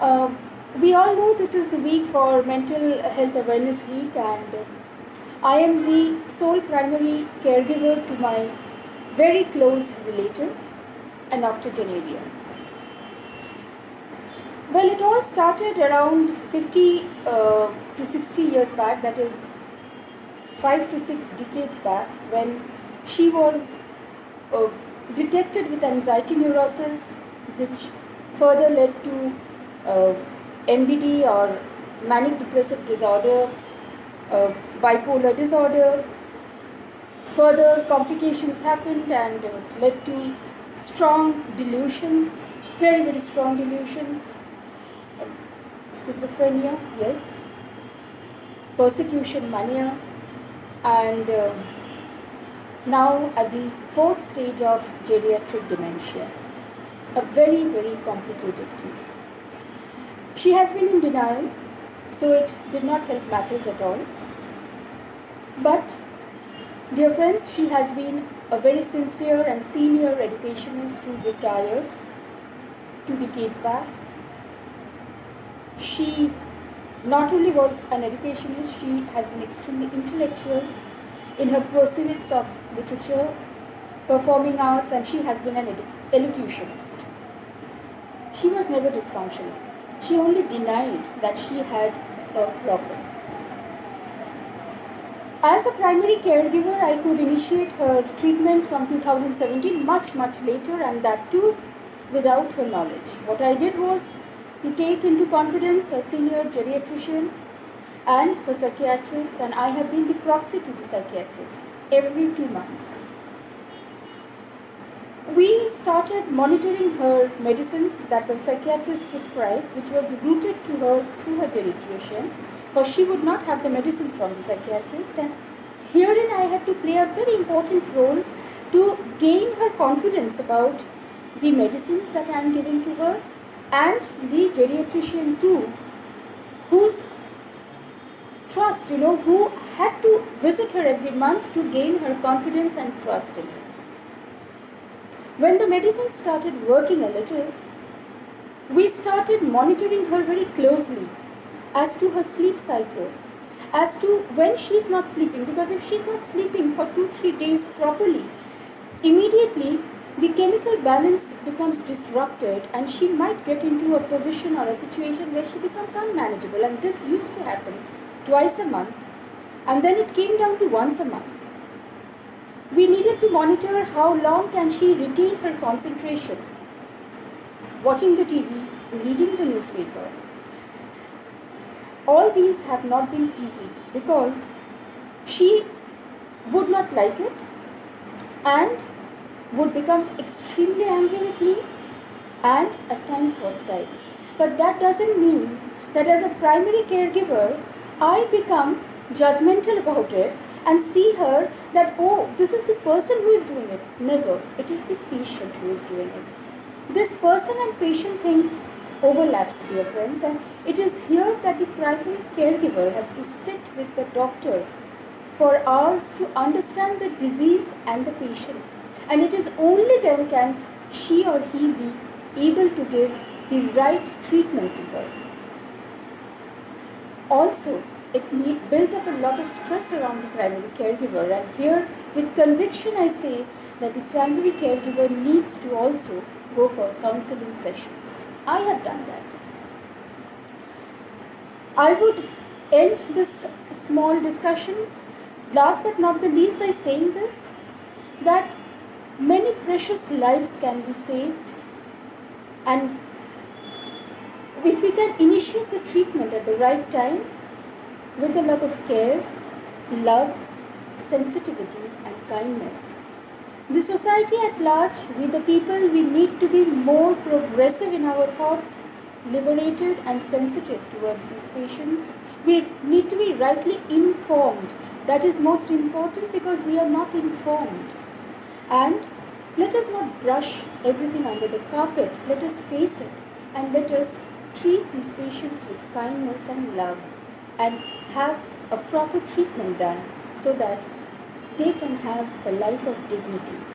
Uh, we all know this is the week for Mental Health Awareness Week, and I am the sole primary caregiver to my very close relative, an octogenarian. Well, it all started around 50 to 60 years back, that is 5 to 6 decades back, when she was uh, detected with anxiety neurosis, which further led to MDD or manic depressive disorder, bipolar disorder. Further complications happened and it led to strong delusions, very, very strong delusions. Schizophrenia, yes, persecution mania, and now at the fourth stage of geriatric dementia. A very, very complicated case. She has been in denial, so it did not help matters at all. But, dear friends, she has been a very sincere and senior educationist who retired 2 decades back. She not only was an educationist, she has been extremely intellectual in her pursuits of literature, performing arts, and she has been an elocutionist. She was never dysfunctional. She only denied that she had a problem. As a primary caregiver, I could initiate her treatment from 2017, much later, and that too without her knowledge. What I did was to take into confidence a senior geriatrician and her psychiatrist, and I have been the proxy to the psychiatrist every 2 months. We started monitoring her medicines that the psychiatrist prescribed, which was routed to her through her geriatrician, for she would not have the medicines from the psychiatrist, and herein I had to play a very important role to gain her confidence about the medicines that I am giving to her, and the geriatrician too, whose trust, who had to visit her every month to gain her confidence and trust in her. When the medicines started working a little, we started monitoring her very closely as to her sleep cycle, as to when she's not sleeping, because if she's not sleeping for 2-3 days properly, immediately the chemical balance becomes disrupted and she might get into a position or a situation where she becomes unmanageable, and this used to happen twice a month, and then it came down to once a month. We needed to monitor how long can she retain her concentration, watching the TV, reading the newspaper. All these have not been easy because she would not like it and would become extremely angry with me and at times hostile. But that doesn't mean that as a primary caregiver, I become judgmental about it and see her that, oh, this is the person who is doing it. Never. It is the patient who is doing it. This person and patient thing overlaps, dear friends, and it is here that the primary caregiver has to sit with the doctor for hours to understand the disease and the patient. And it is only then can she or he be able to give the right treatment to her. Also, it builds up a lot of stress around the primary caregiver, and here with conviction I say that the primary caregiver needs to also go for counseling sessions. I have done that. I would end this small discussion, last but not the least, by saying this, that many precious lives can be saved, and if we can initiate the treatment at the right time with a lot of care, love, sensitivity and kindness, the society at large, we the people, we need to be more progressive in our thoughts, liberated and sensitive towards these patients. We need to be rightly informed. That is most important, because we are not informed. And let us not brush everything under the carpet. Let us face it and let us treat these patients with kindness and love and have a proper treatment done so that they can have a life of dignity.